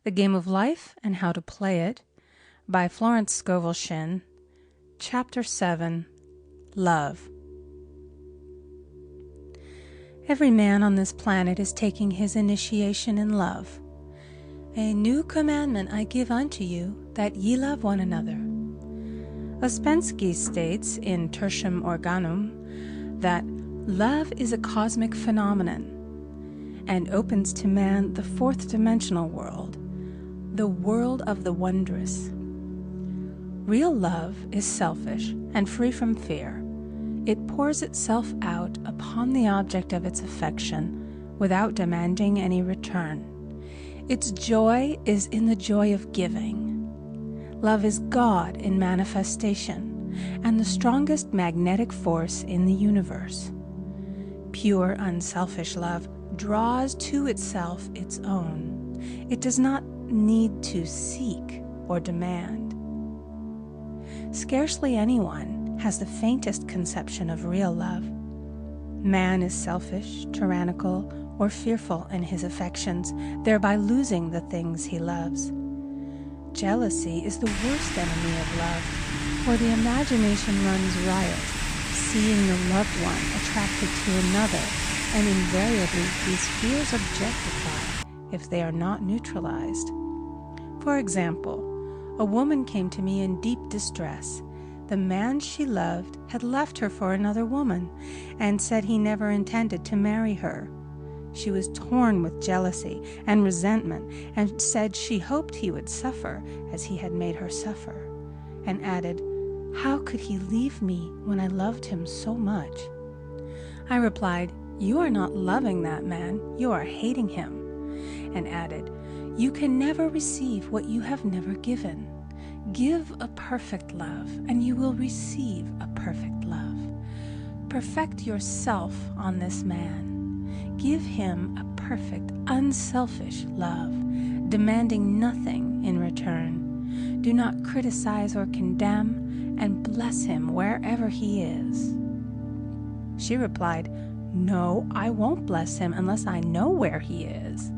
The Game of Life and How to Play It by Florence Scovel Shinn. Chapter 7, Love. Every man on this planet is taking his initiation in love. A new commandment I give unto you, that ye love one another. Ouspensky states in Tertium Organum that love is a cosmic phenomenon and opens to man the fourth dimensional world, the world of the wondrous. Real love is selfish and free from fear. It pours itself out upon the object of its affection without demanding any return. Its joy is in the joy of giving. Love is God in manifestation and the strongest magnetic force in the universe. Pure, unselfish love draws to itself its own. It does not need to seek or demand. Scarcely anyone has the faintest conception of real love. Man is selfish, tyrannical, or fearful in his affections, thereby losing the things he loves. Jealousy is the worst enemy of love, for the imagination runs riot, seeing the loved one attracted to another, and invariably these fears objectify if they are not neutralized. For example, a woman came to me in deep distress. The man she loved had left her for another woman and said he never intended to marry her. She was torn with jealousy and resentment and said she hoped he would suffer as he had made her suffer, and added, "How could he leave me when I loved him so much?" I replied, "You are not loving that man, you are hating him," and added, "You can never receive what you have never given. Give a perfect love, and you will receive a perfect love. Perfect yourself on this man. Give him a perfect, unselfish love, demanding nothing in return. Do not criticize or condemn, and bless him wherever he is." She replied, "No, I won't bless him unless I know where he is."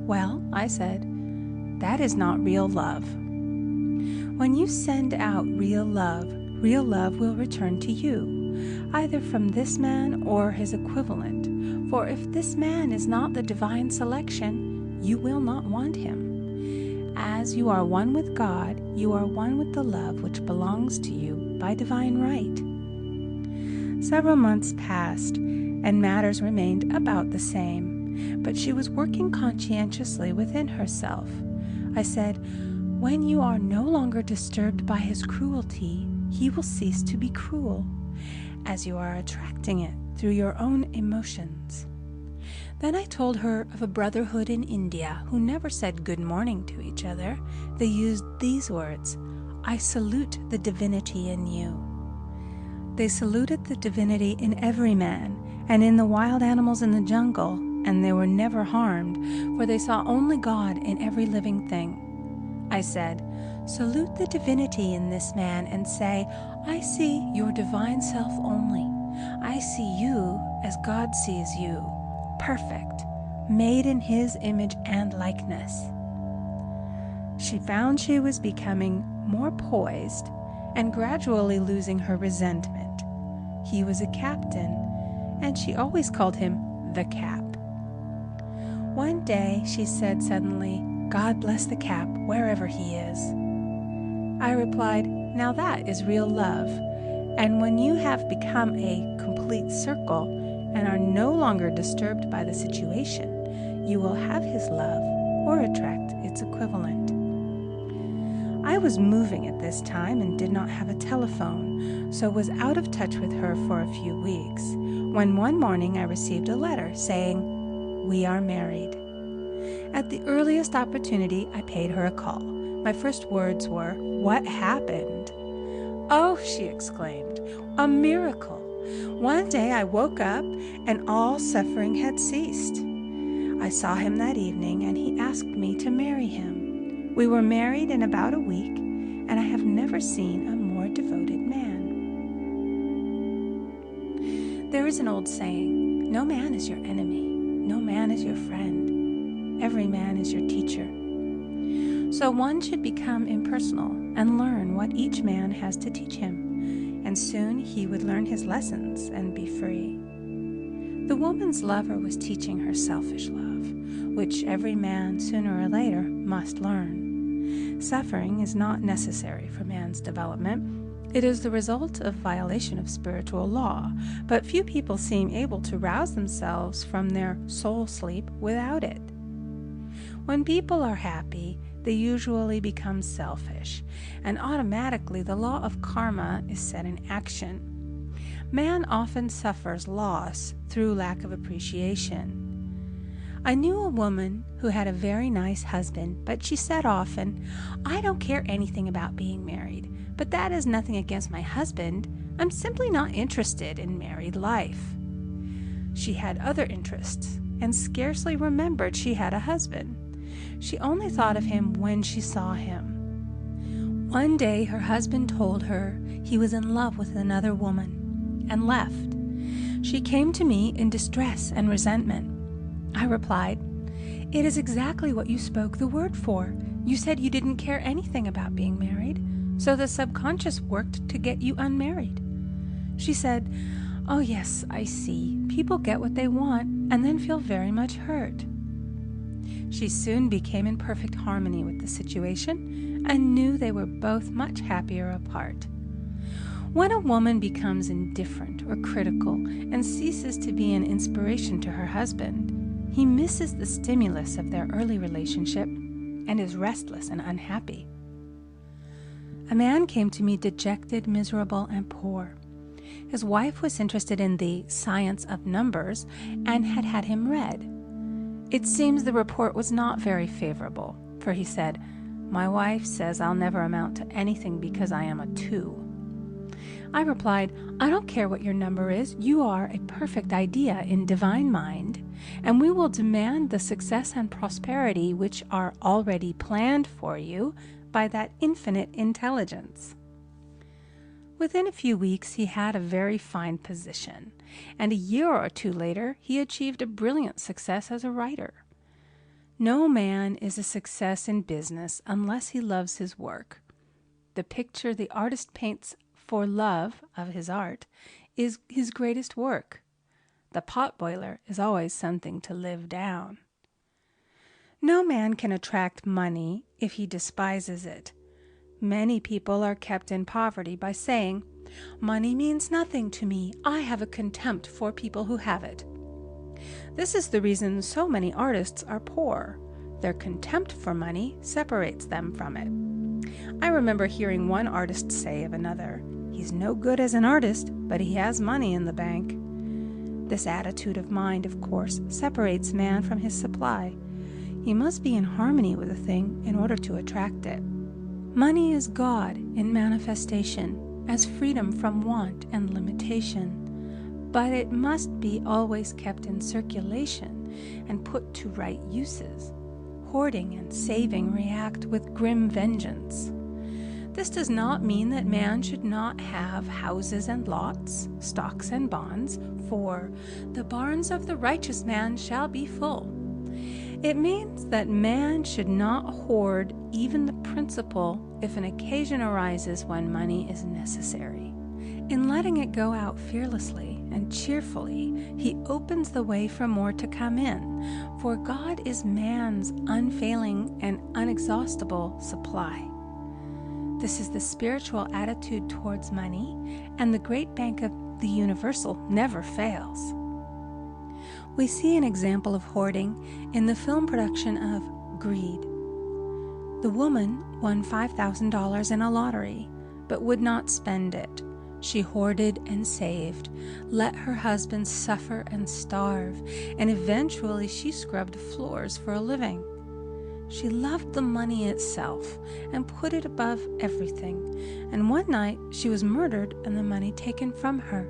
"Well," I said, "that is not real love. When you send out real love will return to you, either from this man or his equivalent. For if this man is not the divine selection, you will not want him. As you are one with God, you are one with the love which belongs to you by divine right." Several months passed, and matters remained about the same, but she was working conscientiously within herself. I said, "When you are no longer disturbed by his cruelty, he will cease to be cruel, as you are attracting it through your own emotions." Then I told her of a brotherhood in India who never said good morning to each other. They used these words, "I salute the divinity in you." They saluted the divinity in every man and in the wild animals in the jungle, and they were never harmed, for they saw only God in every living thing. I said, "Salute the divinity in this man and say, 'I see your divine self only. I see you as God sees you, perfect, made in his image and likeness.'" She found she was becoming more poised and gradually losing her resentment. He was a captain, and she always called him the Cap. One day she said suddenly, "God bless the Cap wherever he is." I replied, "Now that is real love, and when you have become a complete circle and are no longer disturbed by the situation, you will have his love or attract its equivalent." I was moving at this time and did not have a telephone, so was out of touch with her for a few weeks, when one morning I received a letter saying, "We are married." At the earliest opportunity, I paid her a call. My first words were, "What happened?" "Oh," she exclaimed, "a miracle. One day I woke up and all suffering had ceased. I saw him that evening and he asked me to marry him. We were married in about a week, and I have never seen a more devoted man." There is an old saying, "No man is your enemy, no man is your friend. Every man is your teacher." So one should become impersonal and learn what each man has to teach him, and soon he would learn his lessons and be free. The woman's lover was teaching her selfish love, which every man sooner or later must learn. Suffering is not necessary for man's development. It is the result of violation of spiritual law, but few people seem able to rouse themselves from their soul sleep without it. When people are happy, they usually become selfish, and automatically the law of karma is set in action. Man often suffers loss through lack of appreciation. I knew a woman who had a very nice husband, but she said often, "I don't care anything about being married. But that is nothing against my husband. I'm simply not interested in married life." She had other interests and scarcely remembered she had a husband. She only thought of him when she saw him. One day her husband told her he was in love with another woman and left. She came to me in distress and resentment. I replied, "It is exactly what you spoke the word for. You said you didn't care anything about being married. So the subconscious worked to get you unmarried." She said, "Oh yes, I see. People get what they want and then feel very much hurt." She soon became in perfect harmony with the situation and knew they were both much happier apart. When a woman becomes indifferent or critical and ceases to be an inspiration to her husband, he misses the stimulus of their early relationship and is restless and unhappy. A man came to me dejected, miserable, and poor. His wife was interested in the science of numbers and had had him read. It seems the report was not very favorable, for he said, "My wife says I'll never amount to anything because I am a 2. I replied, "I don't care what your number is. You are a perfect idea in divine mind, and we will demand the success and prosperity which are already planned for you by that infinite intelligence." Within a few weeks he had a very fine position, and a year or two later he achieved a brilliant success as a writer. No man is a success in business unless he loves his work. The picture the artist paints for love of his art is his greatest work. The potboiler is always something to live down. No man can attract money if he despises it. Many people are kept in poverty by saying, "Money means nothing to me. I have a contempt for people who have it." This is the reason so many artists are poor. Their contempt for money separates them from it. I remember hearing one artist say of another, "He's no good as an artist, but he has money in the bank." This attitude of mind, of course, separates man from his supply. He must be in harmony with a thing in order to attract it. Money is God in manifestation, as freedom from want and limitation, but it must be always kept in circulation and put to right uses. Hoarding and saving react with grim vengeance. This does not mean that man should not have houses and lots, stocks and bonds, for "the barns of the righteous man shall be full." It means that man should not hoard even the principal if an occasion arises when money is necessary. In letting it go out fearlessly and cheerfully, he opens the way for more to come in, for God is man's unfailing and unexhaustible supply. This is the spiritual attitude towards money, and the great bank of the universal never fails. We see an example of hoarding in the film production of Greed. The woman won $5,000 in a lottery, but would not spend it. She hoarded and saved, let her husband suffer and starve, and eventually she scrubbed floors for a living. She loved the money itself and put it above everything, and one night she was murdered and the money taken from her.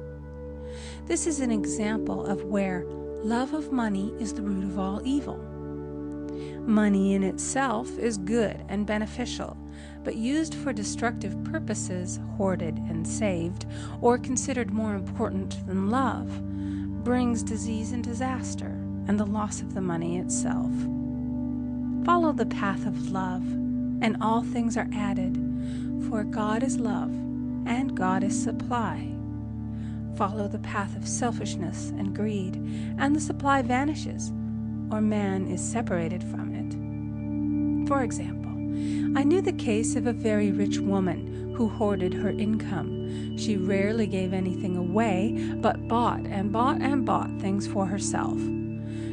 This is an example of where love of money is the root of all evil. Money in itself is good and beneficial, but used for destructive purposes, hoarded and saved, or considered more important than love, brings disease and disaster and the loss of the money itself. Follow the path of love. and all things are added. For God is love, and God is supply. Follow the path of selfishness and greed, and the supply vanishes, or man is separated from it. For example, I knew the case of a very rich woman who hoarded her income. She rarely gave anything away, but bought and bought and bought things for herself.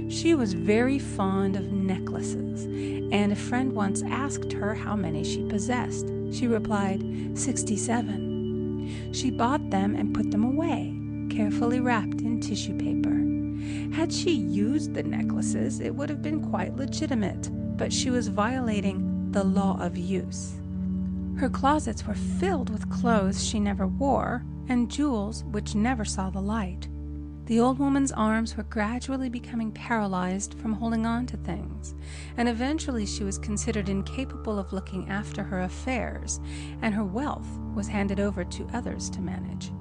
She was very fond of necklaces, and a friend once asked her how many she possessed. She replied, 67. She bought them and put them away, carefully wrapped in tissue paper. Had she used the necklaces, it would have been quite legitimate, but she was violating the law of use. Her closets were filled with clothes she never wore and jewels which never saw the light. The old woman's arms were gradually becoming paralyzed from holding on to things, and eventually she was considered incapable of looking after her affairs, and her wealth was handed over to others to manage.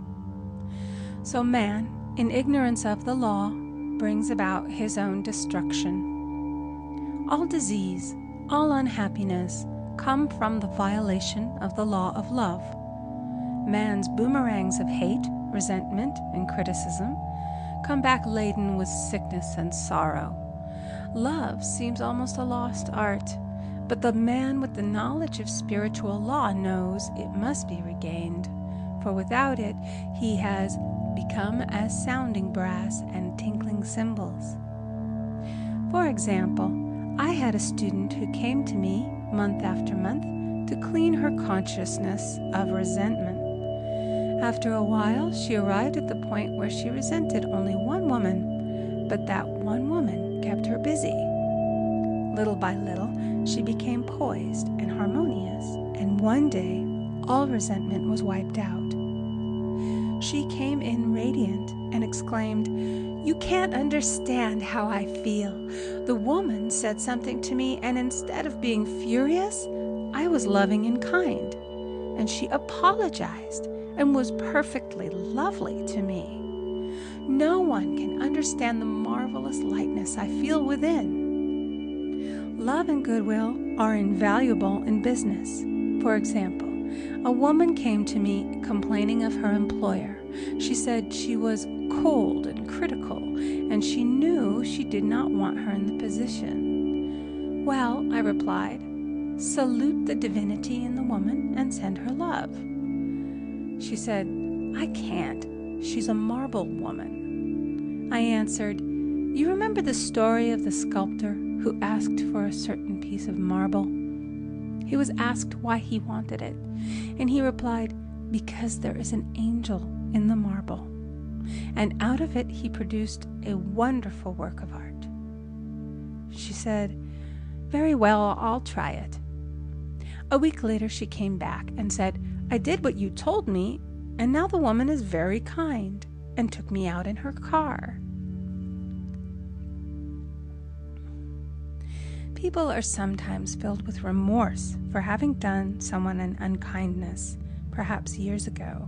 So man, in ignorance of the law, brings about his own destruction. All disease, all unhappiness come from the violation of the law of love. Man's boomerangs of hate, resentment, and criticism come back laden with sickness and sorrow. Love seems almost a lost art, but the man with the knowledge of spiritual law knows it must be regained, for without it he has become as sounding brass and tinkling cymbals. For example, I had a student who came to me month after month to clean her consciousness of resentment. After a while, she arrived at the point where she resented only one woman, but that one woman kept her busy. Little by little, she became poised and harmonious, and one day, all resentment was wiped out. She came in radiant and exclaimed, "You can't understand how I feel. The woman said something to me, and instead of being furious, I was loving and kind, and she apologized and was perfectly lovely to me. No one can understand the marvelous lightness I feel within." Love and goodwill are invaluable in business. For example, a woman came to me complaining of her employer. She said she was cold and critical, and she knew she did not want her in the position. "Well," I replied, "salute the divinity in the woman and send her love." She said, "I can't. She's a marble woman." I answered, "You remember the story of the sculptor who asked for a certain piece of marble? He was asked why he wanted it, and he replied, 'Because there is an angel in the marble.' And out of it he produced a wonderful work of art." She said, "Very well, I'll try it." A week later she came back and said, "I did what you told me, and now the woman is very kind," and took me out in her car. People are sometimes filled with remorse for having done someone an unkindness, perhaps years ago.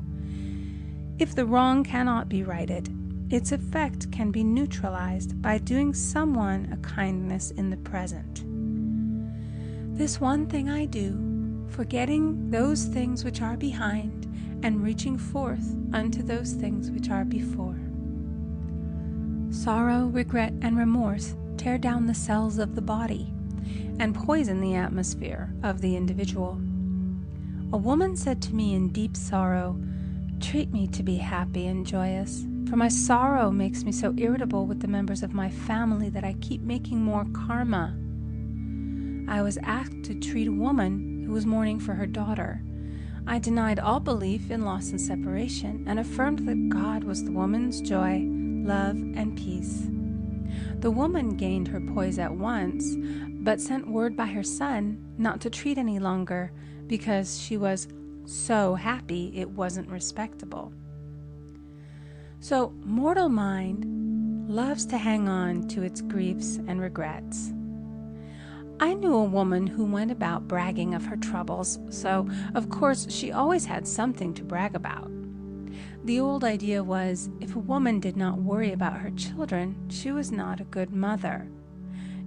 If the wrong cannot be righted, its effect can be neutralized by doing someone a kindness in the present. This one thing I do, forgetting those things which are behind, and reaching forth unto those things which are before. Sorrow, regret, and remorse tear down the cells of the body and poison the atmosphere of the individual. A woman said to me in deep sorrow, "Treat me to be happy and joyous, for my sorrow makes me so irritable with the members of my family that I keep making more karma." I was asked to treat a woman who was mourning for her daughter. I denied all belief in loss and separation and affirmed that God was the woman's joy, love, and peace. The woman gained her poise at once, but sent word by her son not to treat any longer because she was so happy it wasn't respectable. So mortal mind loves to hang on to its griefs and regrets. I knew a woman who went about bragging of her troubles, so of course she always had something to brag about. The old idea was if a woman did not worry about her children, she was not a good mother.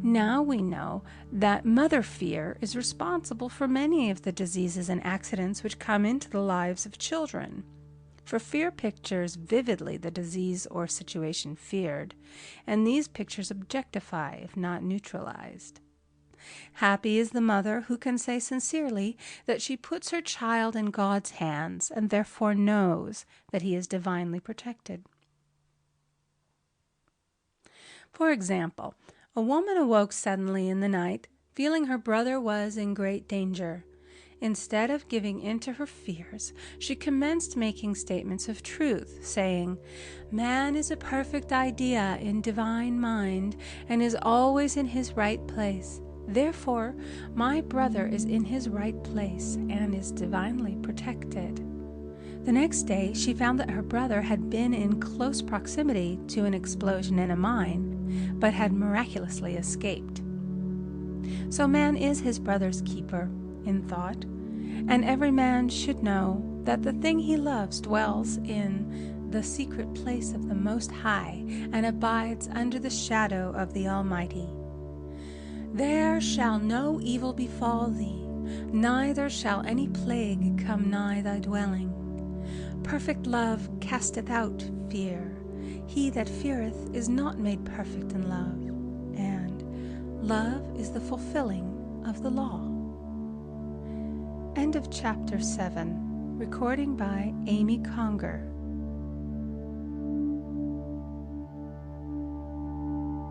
Now we know that mother fear is responsible for many of the diseases and accidents which come into the lives of children. For fear pictures vividly the disease or situation feared, and these pictures objectify if not neutralized. Happy is the mother who can say sincerely that she puts her child in God's hands and therefore knows that he is divinely protected. For example, a woman awoke suddenly in the night, feeling her brother was in great danger. Instead of giving in to her fears, she commenced making statements of truth, saying, "Man is a perfect idea in divine mind and is always in his right place. Therefore, my brother is in his right place and is divinely protected." The next day, she found that her brother had been in close proximity to an explosion in a mine, but had miraculously escaped. So man is his brother's keeper in thought, and every man should know that the thing he loves dwells in the secret place of the Most High and abides under the shadow of the Almighty. There shall no evil befall thee, neither shall any plague come nigh thy dwelling. Perfect love casteth out fear. He that feareth is not made perfect in love, and love is the fulfilling of the law. End of chapter 7. Recording by Amy Conger.